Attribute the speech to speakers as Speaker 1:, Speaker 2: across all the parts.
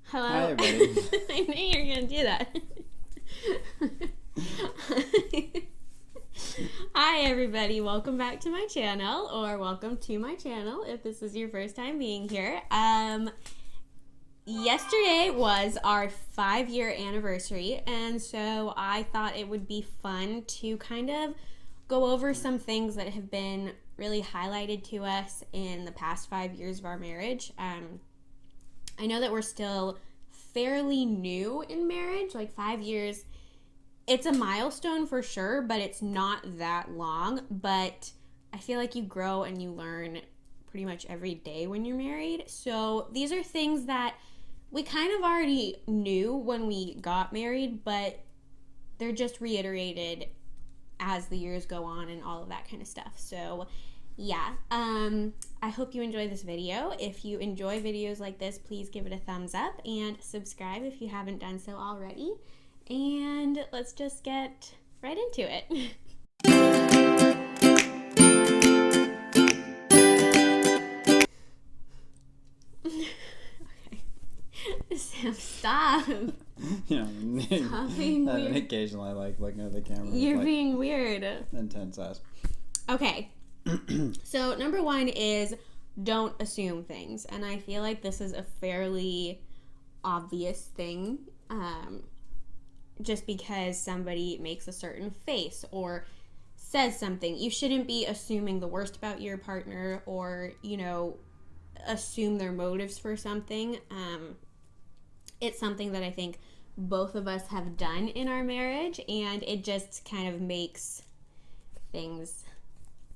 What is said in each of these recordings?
Speaker 1: Hello.
Speaker 2: Hi, everybody.
Speaker 1: I knew you were going to do that. Hi, everybody. Welcome back to my channel, or welcome to my channel if this is your first time being here. Yesterday was our 5-year anniversary, and so I thought it would be fun to kind of go over some things that have been really highlighted to us in the past 5 years of our marriage. I know that we're still fairly new in marriage, like 5 years. It's a milestone for sure, but it's not that long. But I feel like you grow and you learn pretty much every day when you're married. So these are things that we kind of already knew when we got married, but they're just reiterated as the years go on and all of that kind of stuff. So yeah, I hope you enjoy this video. If you enjoy videos like this, please give it a thumbs up and subscribe if you haven't done so already. And let's just get right into it. Okay. Sam, stop.
Speaker 2: You know,
Speaker 1: Stop being weird.
Speaker 2: occasionally I like looking at the camera.
Speaker 1: You're
Speaker 2: with,
Speaker 1: being weird.
Speaker 2: intense ass.
Speaker 1: Okay. So number one is don't assume things. And I feel like this is a fairly obvious thing. Just because somebody makes a certain face or says something, you shouldn't be assuming the worst about your partner or, assume their motives for something. It's something that I think both of us have done in our marriage, and it just kind of makes things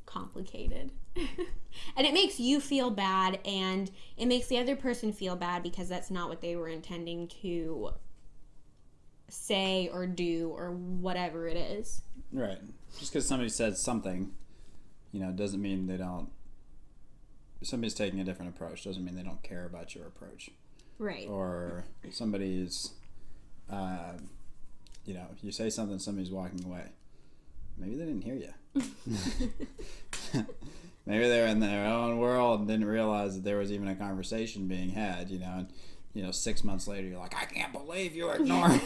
Speaker 1: complicated. And it makes you feel bad, and it makes the other person feel bad because that's not what they were intending to say or do or whatever it is.
Speaker 2: Right. Just because somebody says something, doesn't mean they don't. If somebody's taking a different approach, doesn't mean they don't care about your approach.
Speaker 1: Right.
Speaker 2: Or somebody's, you say something, somebody's walking away. Maybe they didn't hear you. Maybe they were in their own world and didn't realize that there was even a conversation being had, and 6 months later you're like, I can't believe you ignored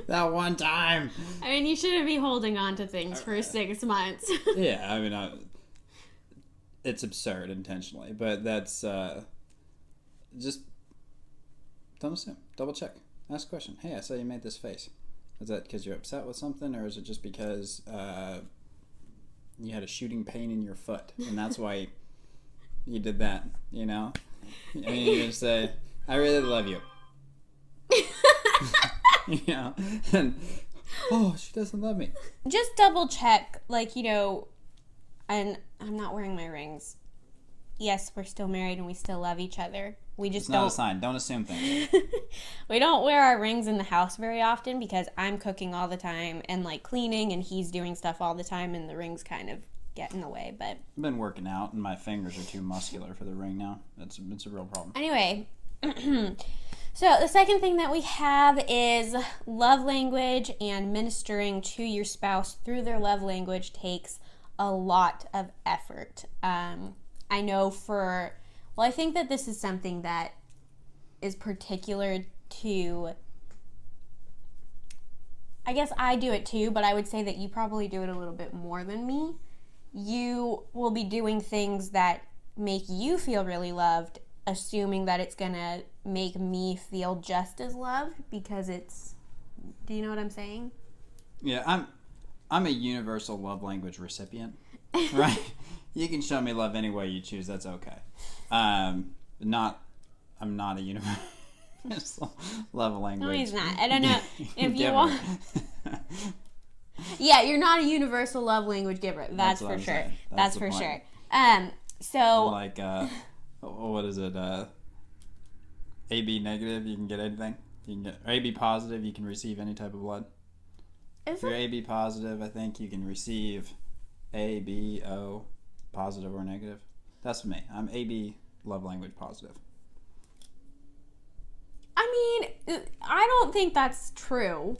Speaker 2: that one time.
Speaker 1: I mean, you shouldn't be holding on to things for 6 months.
Speaker 2: Yeah, I mean, it's absurd intentionally, but that's just don't assume. Double check. Ask a question. Hey, I saw you made this face. Is that because you're upset with something, or is it just because you had a shooting pain in your foot, and that's why you did that, I mean, you just say, I really love you. And, oh, she doesn't love me.
Speaker 1: Just double check, and I'm not wearing my rings. Yes, we're still married and we still love each other. We just
Speaker 2: It's not a sign. Don't assume things.
Speaker 1: We don't wear our rings in the house very often because I'm cooking all the time and cleaning, and he's doing stuff all the time, and the rings kind of get in the way. But
Speaker 2: I've been working out and my fingers are too muscular for the ring now. It's a real problem.
Speaker 1: Anyway, so the second thing that we have is love language, and ministering to your spouse through their love language takes a lot of effort. I know I think that this is something that is particular to, I guess I do it too, but I would say that you probably do it a little bit more than me. You will be doing things that make you feel really loved, assuming that it's going to make me feel just as loved because do you know what I'm saying?
Speaker 2: Yeah, I'm a universal love language recipient, right? You can show me love any way you choose. That's okay. I'm not a universal love language.
Speaker 1: No, he's not. I don't know if you want. Yeah, you're not a universal love language giver. That's for sure. That's for sure. So
Speaker 2: what is it? AB negative, you can get anything. You can get AB positive, you can receive any type of blood. If you're AB positive, I think you can receive A, B, O, positive or negative. That's me. I'm AB love language positive.
Speaker 1: I mean, I don't think that's true.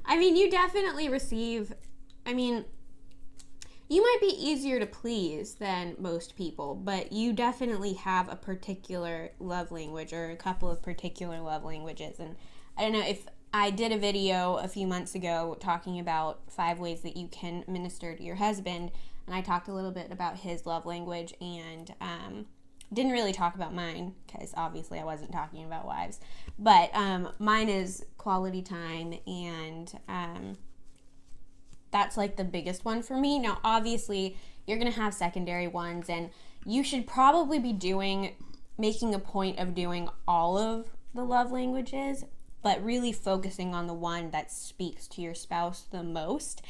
Speaker 1: I mean, you definitely receive, you might be easier to please than most people, but you definitely have a particular love language or a couple of particular love languages. And I don't know if I did a video a few months ago talking about 5 ways that you can minister to your husband, and I talked a little bit about his love language and didn't really talk about mine because obviously I wasn't talking about wives. But mine is quality time, and that's like the biggest one for me. Now, obviously, you're going to have secondary ones, and you should probably be making a point of doing all of the love languages, but really focusing on the one that speaks to your spouse the most.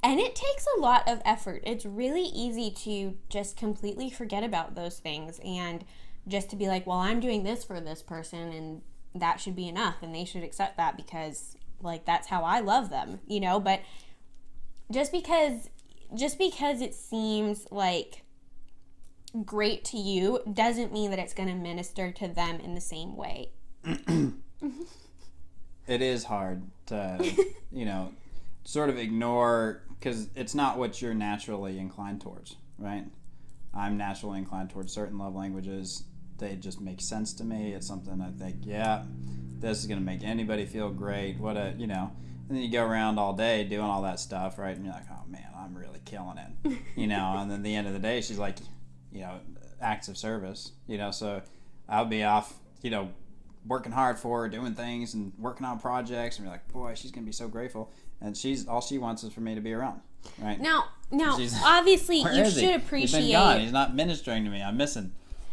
Speaker 1: And it takes a lot of effort. It's really easy to just completely forget about those things and just to be like, well, I'm doing this for this person and that should be enough and they should accept that because like that's how I love them, you know? But just because it seems like great to you doesn't mean that it's going to minister to them in the same way.
Speaker 2: It is hard to, sort of ignore, because it's not what you're naturally inclined towards, right? I'm naturally inclined towards certain love languages. They just make sense to me. It's something I think, yeah, this is going to make anybody feel great. And then you go around all day doing all that stuff, right? And you're like, oh man, I'm really killing it, and then at the end of the day, she's like, acts of service, so I'll be off, working hard for her, doing things and working on projects, and you're like, boy, she's going to be so grateful. And all she wants is for me to be around, right?
Speaker 1: Now, obviously, you should appreciate...
Speaker 2: He's been gone. He's not ministering to me. I'm missing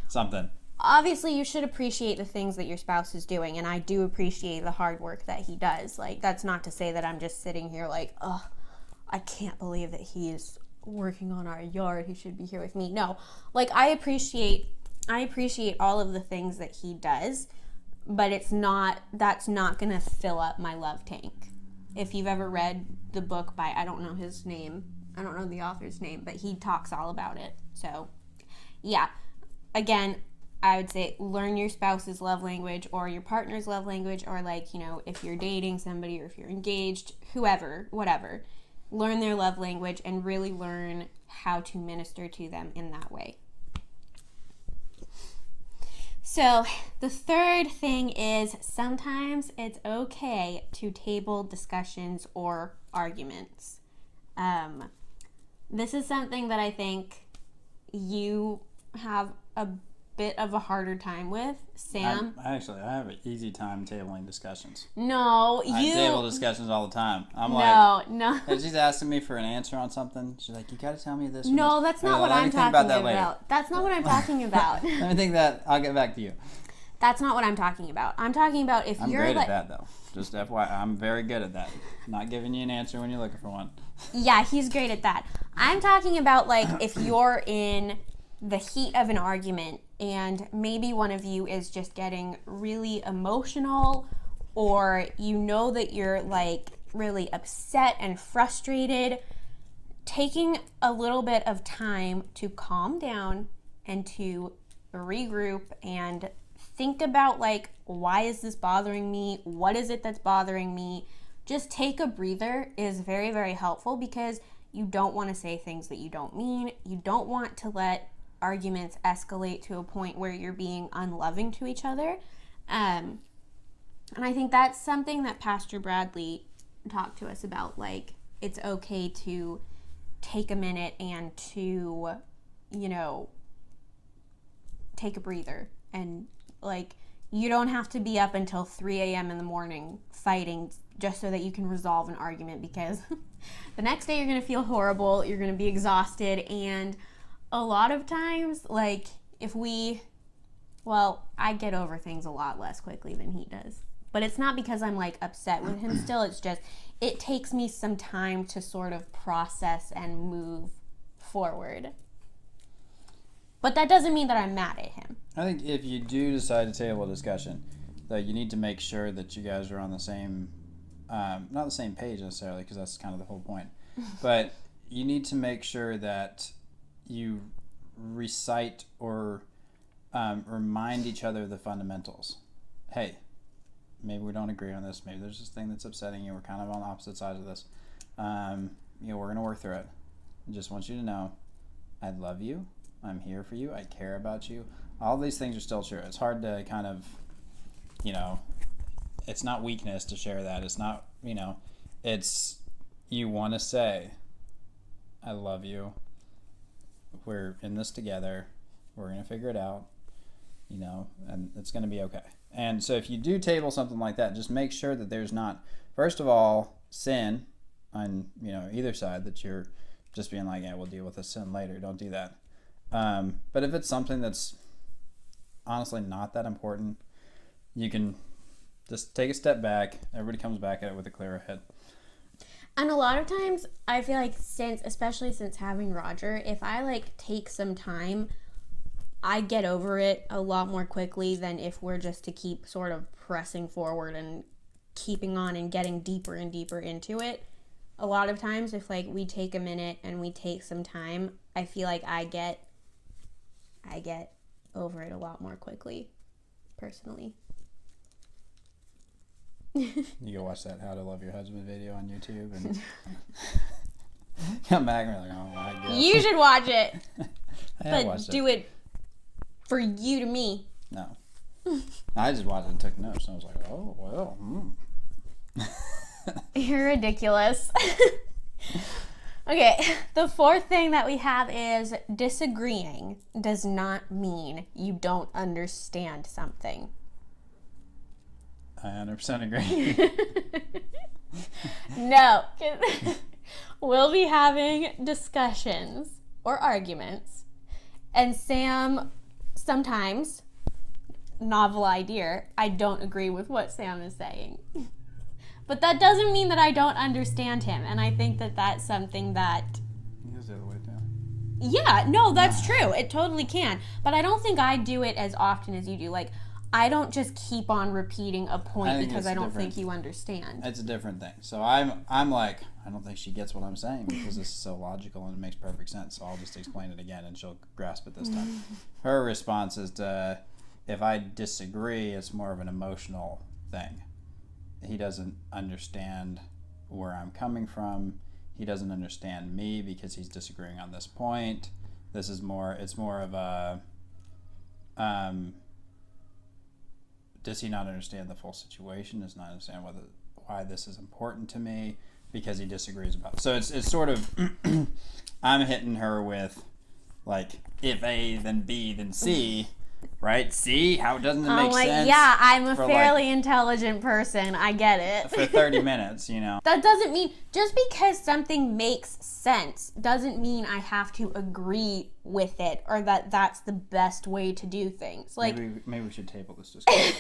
Speaker 2: something.
Speaker 1: Obviously, you should appreciate the things that your spouse is doing, and I do appreciate the hard work that he does. Like, that's not to say that I'm just sitting here like, oh, I can't believe that he is working on our yard. He should be here with me. No, like, I appreciate all of the things that he does, but that's not going to fill up my love tank. If you've ever read the book by, I don't know his name, I don't know the author's name, but he talks all about it. So, yeah. Again, I would say learn your spouse's love language or your partner's love language, or if you're dating somebody or if you're engaged, whoever, whatever, learn their love language and really learn how to minister to them in that way. So the third thing is sometimes it's okay to table discussions or arguments. This is something that I think you have a bit of a harder time with, Sam.
Speaker 2: I have an easy time tabling discussions.
Speaker 1: No,
Speaker 2: I table discussions all the time.
Speaker 1: No.
Speaker 2: And she's asking me for an answer on something. She's like, you got to tell me this.
Speaker 1: No, that's not what I'm talking about. That's not what I'm talking about.
Speaker 2: Let me think that. I'll get back to you.
Speaker 1: That's not what I'm talking about. I'm talking about if you're
Speaker 2: I'm great at that, though. Just FYI, I'm very good at that. Not giving you an answer when you're looking for one.
Speaker 1: Yeah, he's great at that. I'm talking about, if you're in the heat of an argument and maybe one of you is just getting really emotional, or that you're, really upset and frustrated, taking a little bit of time to calm down and to regroup and think about, why is this bothering me? What is it that's bothering me? Just take a breather is very, very helpful, because you don't want to say things that you don't mean. You don't want to let arguments escalate to a point where you're being unloving to each other. And I think that's something that Pastor Bradley talked to us about. It's okay to take a minute and to, take a breather. And, you don't have to be up until 3 a.m. in the morning fighting just so that you can resolve an argument, because the next day you're going to feel horrible, you're going to be exhausted, and a lot of times, I get over things a lot less quickly than he does. But it's not because I'm, upset with him still. It's just, it takes me some time to sort of process and move forward. But that doesn't mean that I'm mad at him.
Speaker 2: I think if you do decide to table a discussion, that you need to make sure that you guys are on the same, not the same page necessarily, because that's kind of the whole point. But you need to make sure that you recite or remind each other of the fundamentals. Hey, maybe we don't agree on this. Maybe there's this thing that's upsetting you. We're kind of on opposite sides of this. We're going to work through it. I just want you to know I love you. I'm here for you. I care about you. All these things are still true. It's hard to kind of, it's not weakness to share that. It's not, it's you want to say, I love you. We're in this together. We're going to figure it out, and it's going to be okay. And so if you do table something like that, just make sure that there's not, first of all, sin on, either side, that you're just being like, yeah, we'll deal with the sin later. Don't do that. But if it's something that's honestly not that important, you can just take a step back. Everybody comes back at it with a clearer head.
Speaker 1: And a lot of times, I feel like especially since having Roger, if I take some time, I get over it a lot more quickly than if we're just to keep sort of pressing forward and keeping on and getting deeper and deeper into it. A lot of times, if we take a minute and we take some time, I feel like I get over it a lot more quickly, personally.
Speaker 2: You go watch that How to Love Your Husband video on YouTube and come back and be like, oh my God.
Speaker 1: You should watch it.
Speaker 2: But
Speaker 1: do it for you to me.
Speaker 2: No. I just watched it and took notes and I was like, oh, well.
Speaker 1: You're ridiculous. Okay, the fourth thing that we have is disagreeing does not mean you don't understand something.
Speaker 2: I 100% agree.
Speaker 1: No. We'll be having discussions or arguments, and Sam sometimes, novel idea, I don't agree with what Sam is saying. But that doesn't mean that I don't understand him, and I think that that's something that...
Speaker 2: It goes the other way, too.
Speaker 1: Yeah, no, that's true. It totally can. But I don't think I do it as often as you do. I don't just keep on repeating a point because I don't think you understand.
Speaker 2: It's a different thing. So I'm like, I don't think she gets what I'm saying because this is so logical and it makes perfect sense. So I'll just explain it again and she'll grasp it this time. Her response is if I disagree, it's more of an emotional thing. He doesn't understand where I'm coming from. He doesn't understand me because he's disagreeing on this point. It's more of a, does he not understand the full situation? Does not understand why this is important to me because he disagrees about it. So it's sort of, I'm hitting her with if A, then B, then C, right? See how doesn't it make sense?
Speaker 1: Yeah, I'm a fairly intelligent person. I get it.
Speaker 2: For 30 minutes,
Speaker 1: That doesn't mean, just because something makes sense doesn't mean I have to agree with it or that that's the best way to do things.
Speaker 2: Maybe we should table this discussion.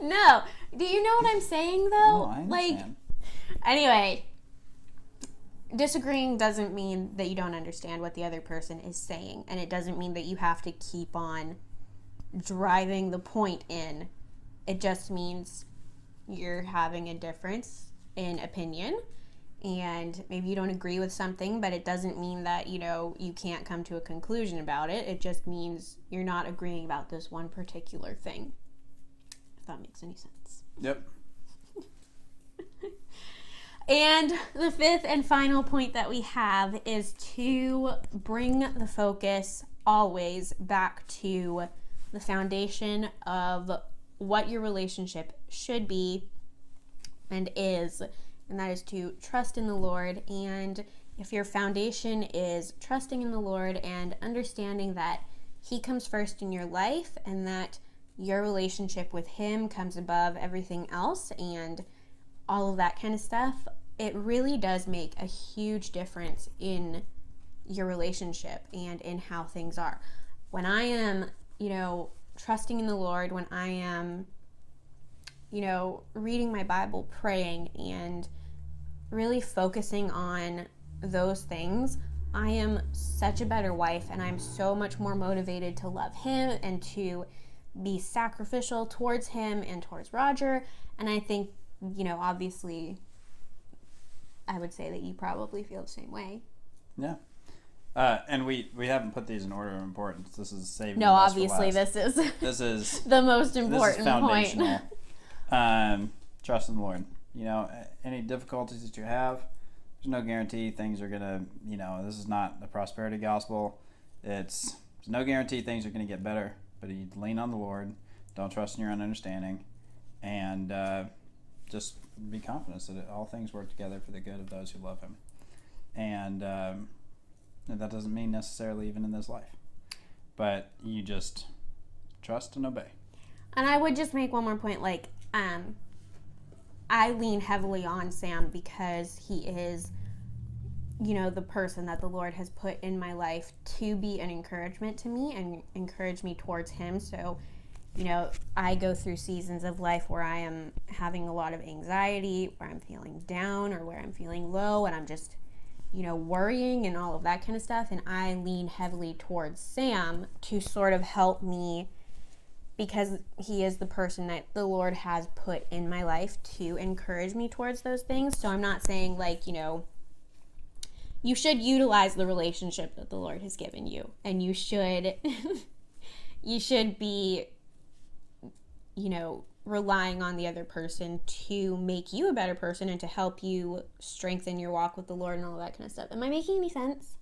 Speaker 1: No. Do you know what I'm saying, though?
Speaker 2: No, I understand.
Speaker 1: Anyway, disagreeing doesn't mean that you don't understand what the other person is saying, and it doesn't mean that you have to keep on driving the point in. It just means you're having a difference in opinion, and maybe you don't agree with something, but it doesn't mean that, you can't come to a conclusion about it. It just means you're not agreeing about this one particular thing. If that makes any sense.
Speaker 2: Yep.
Speaker 1: And the fifth and final point that we have is to bring the focus always back to the foundation of what your relationship should be and is, and that is to trust in the Lord. And if your foundation is trusting in the Lord and understanding that He comes first in your life and that your relationship with Him comes above everything else and all of that kind of stuff, it really does make a huge difference in your relationship and in how things are. When I am, trusting in the Lord, when I am, reading my Bible, praying, and really focusing on those things, I am such a better wife, and I'm so much more motivated to love Him and to be sacrificial towards Him and towards Roger. And I think, obviously, I would say that you probably feel the same way.
Speaker 2: Yeah. And we haven't put these in order of importance. This is saving.
Speaker 1: No, obviously this is the most important
Speaker 2: this is foundational. Point. Trust in the Lord. Any difficulties that you have, There's no guarantee things are going to, this is not a prosperity gospel. There's no guarantee things are going to get better, but you lean on the Lord. Don't trust in your own understanding. And just be confident that all things work together for the good of those who love him. And that doesn't mean necessarily even in this life. But you just trust and obey.
Speaker 1: And I would just make one more point, I lean heavily on Sam because he is, the person that the Lord has put in my life to be an encouragement to me and encourage me towards him. So, I go through seasons of life where I am having a lot of anxiety, where I'm feeling down or where I'm feeling low and I'm just, worrying and all of that kind of stuff. And I lean heavily towards Sam to sort of help me because he is the person that the Lord has put in my life to encourage me towards those things. So I'm not saying you should utilize the relationship that the Lord has given you, and you should be, relying on the other person to make you a better person and to help you strengthen your walk with the Lord and all that kind of stuff. Am I making any sense?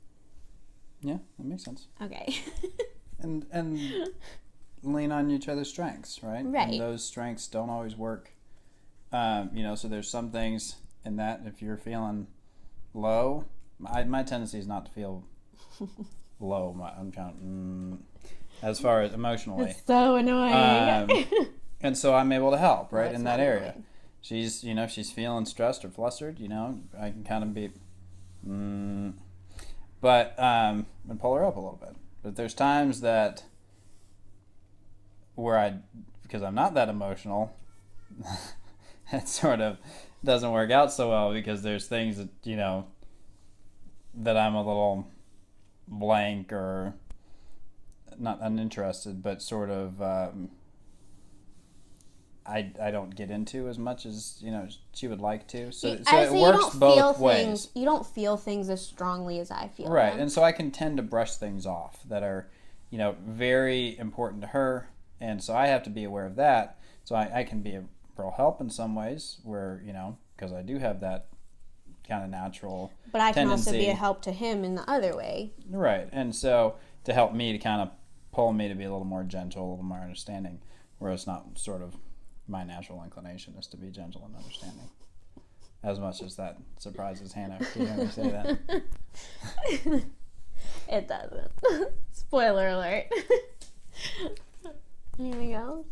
Speaker 2: Yeah, that makes sense.
Speaker 1: Okay.
Speaker 2: and lean on each other's strengths, right?
Speaker 1: Right.
Speaker 2: And those strengths don't always work. So there's some things in that if you're feeling low, my tendency is not to feel low. I'm trying as far as emotionally.
Speaker 1: It's so annoying.
Speaker 2: And so I'm able to help, right,
Speaker 1: No,
Speaker 2: in that area. She's, she's feeling stressed or flustered, I can kind of be, but, and pull her up a little bit. But there's times that where because I'm not that emotional, it sort of doesn't work out so well because there's things that, that I'm a little blank or not uninterested, but sort of, I don't get into as much as she would like to. So it works both ways.
Speaker 1: You don't feel things as strongly as I feel.
Speaker 2: Right,
Speaker 1: them.
Speaker 2: and so I can tend to brush things off that are, very important to her, and so I have to be aware of that. So I can be a real help in some ways where because I do have that kind of natural.
Speaker 1: But I can
Speaker 2: tendency.
Speaker 1: also be a help to him in the other way.
Speaker 2: Right, and so to help me to kind of pull me to be a little more gentle, a little more understanding, where it's not sort of. My natural inclination is to be gentle and understanding. As much as that surprises Hannah to hear me say that.
Speaker 1: It doesn't. Spoiler alert. Anything else?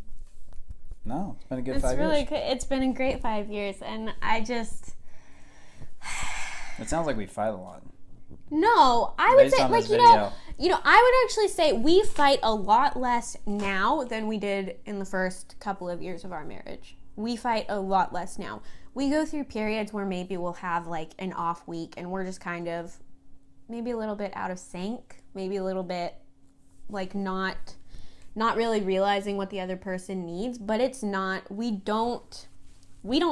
Speaker 2: No, it's been a good 5 years.
Speaker 1: It's really good. It's been a great 5 years, and I just...
Speaker 2: It sounds like we fight a lot.
Speaker 1: No, I would say,
Speaker 2: I
Speaker 1: would actually say we fight a lot less now than we did in the first couple of years of our marriage. We fight a lot less now. We go through periods where maybe we'll have an off week and we're just kind of maybe a little bit out of sync, maybe a little bit not really realizing what the other person needs, but it's not, we don't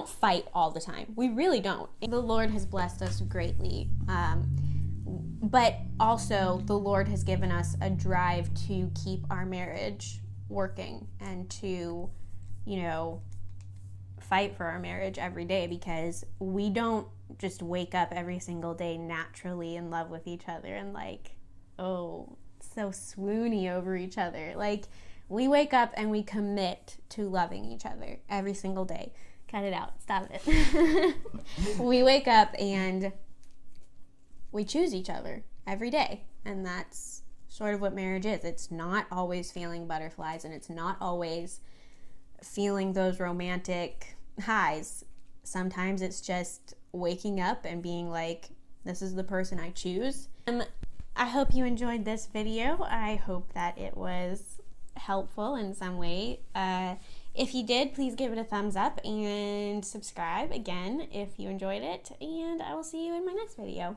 Speaker 1: fight all the time. We really don't. The Lord has blessed us greatly. But also, the Lord has given us a drive to keep our marriage working and to, fight for our marriage every day because we don't just wake up every single day naturally in love with each other and so swoony over each other. We wake up and we commit to loving each other every single day. Cut it out. Stop it. We wake up and we choose each other every day, and that's sort of what marriage is. It's not always feeling butterflies, and it's not always feeling those romantic highs. Sometimes it's just waking up and being like, this is the person I choose. And I hope you enjoyed this video. I hope that it was helpful in some way. If you did, please give it a thumbs up and subscribe again if you enjoyed it, and I will see you in my next video.